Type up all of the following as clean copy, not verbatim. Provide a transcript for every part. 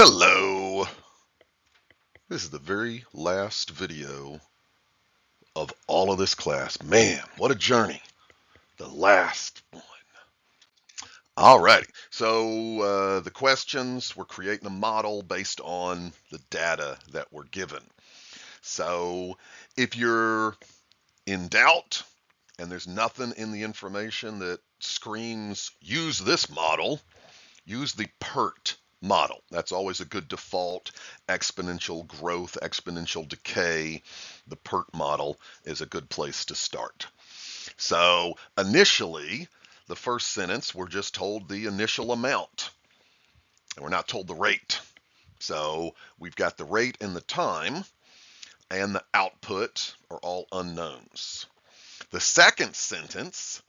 Hello. This is the very last video of all of this class. Man, what a journey. The last one. Alrighty. So the questions, we're creating a model based on the data that we're given. So if you're in doubt and there's nothing in the information that screams use this model, use the PERT model. That's always a good default. Exponential growth, exponential decay. The PERT model is a good place to start. So initially, the first sentence, we're just told the initial amount. And we're not told the rate. So we've got the rate and the time, and the output are all unknowns. The second sentence,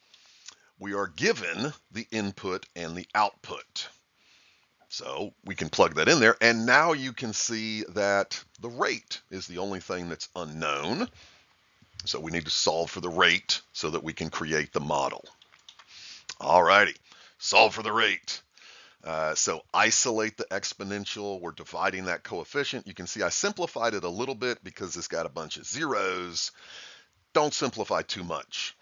we are given the input and the output. So we can plug that in there, and now you can see that the rate is the only thing that's unknown. So we need to solve for the rate so that we can create the model. All righty, solve for the rate. So isolate the exponential. We're dividing that coefficient. You can see I simplified it a little bit because it's got a bunch of zeros. Don't simplify too much.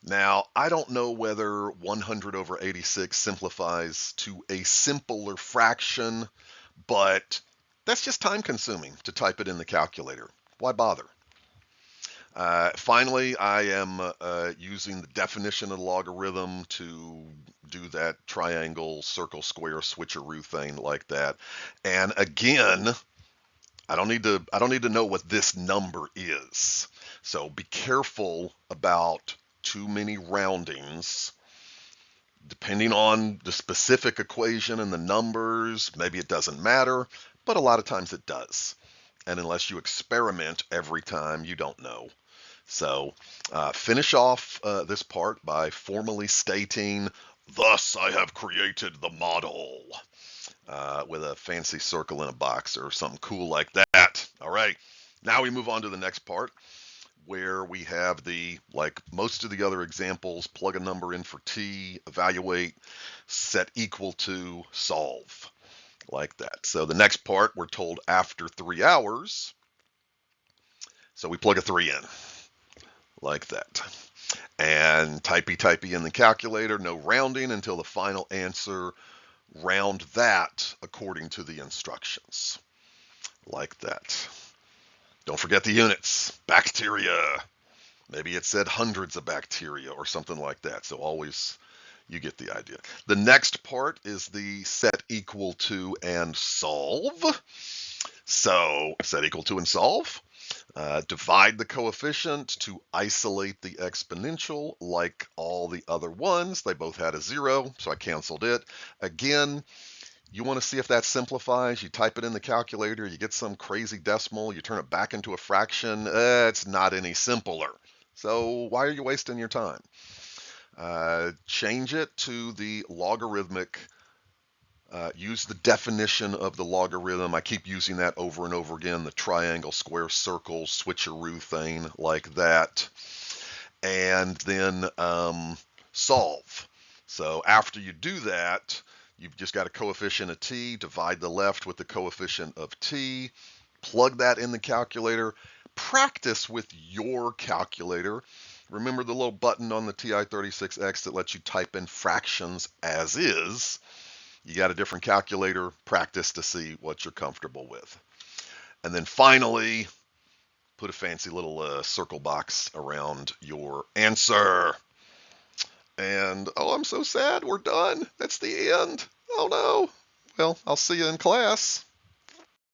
Now, I don't know whether 100 over 86 simplifies to a simpler fraction, but that's just time consuming to type it in the calculator. Why bother? Finally, I am using the definition of the logarithm to do that triangle, circle, square, switcheroo thing like that. And again, I don't need to know what this number is. So be careful about too many roundings. Depending on the specific equation and the numbers, maybe it doesn't matter, but a lot of times it does. And unless you experiment every time, you don't know. So finish off this part by formally stating, thus I have created the model, with a fancy circle in a box or something cool like that. All right, now we move on to the next part, where we have like most of the other examples, plug a number in for t, evaluate, set equal to, solve, like that. So the next part, we're told after 3 hours, so we plug a 3 in, like that. And typey in the calculator, no rounding until the final answer, round that according to the instructions, like that. Don't forget the units, bacteria. Maybe it said hundreds of bacteria or something like that. So always, you get the idea. The next part is the set equal to and solve. So set equal to and solve. Divide the coefficient to isolate the exponential like all the other ones. They both had a 0, so I canceled it. Again, you want to see if that simplifies, you type it in the calculator, you get some crazy decimal, you turn it back into a fraction, it's not any simpler. So why are you wasting your time? Change it to the logarithmic. Use the definition of the logarithm. I keep using that over and over again, the triangle, square, circle, switcheroo thing like that. And then solve. So after you do that, you've just got a coefficient of t, divide the left with the coefficient of t, plug that in the calculator, practice with your calculator. Remember the little button on the TI-36X that lets you type in fractions as is. You got a different calculator, practice to see what you're comfortable with. And then finally, put a fancy little circle box around your answer. And, oh, I'm so sad. We're done. That's the end. Oh, no. Well, I'll see you in class.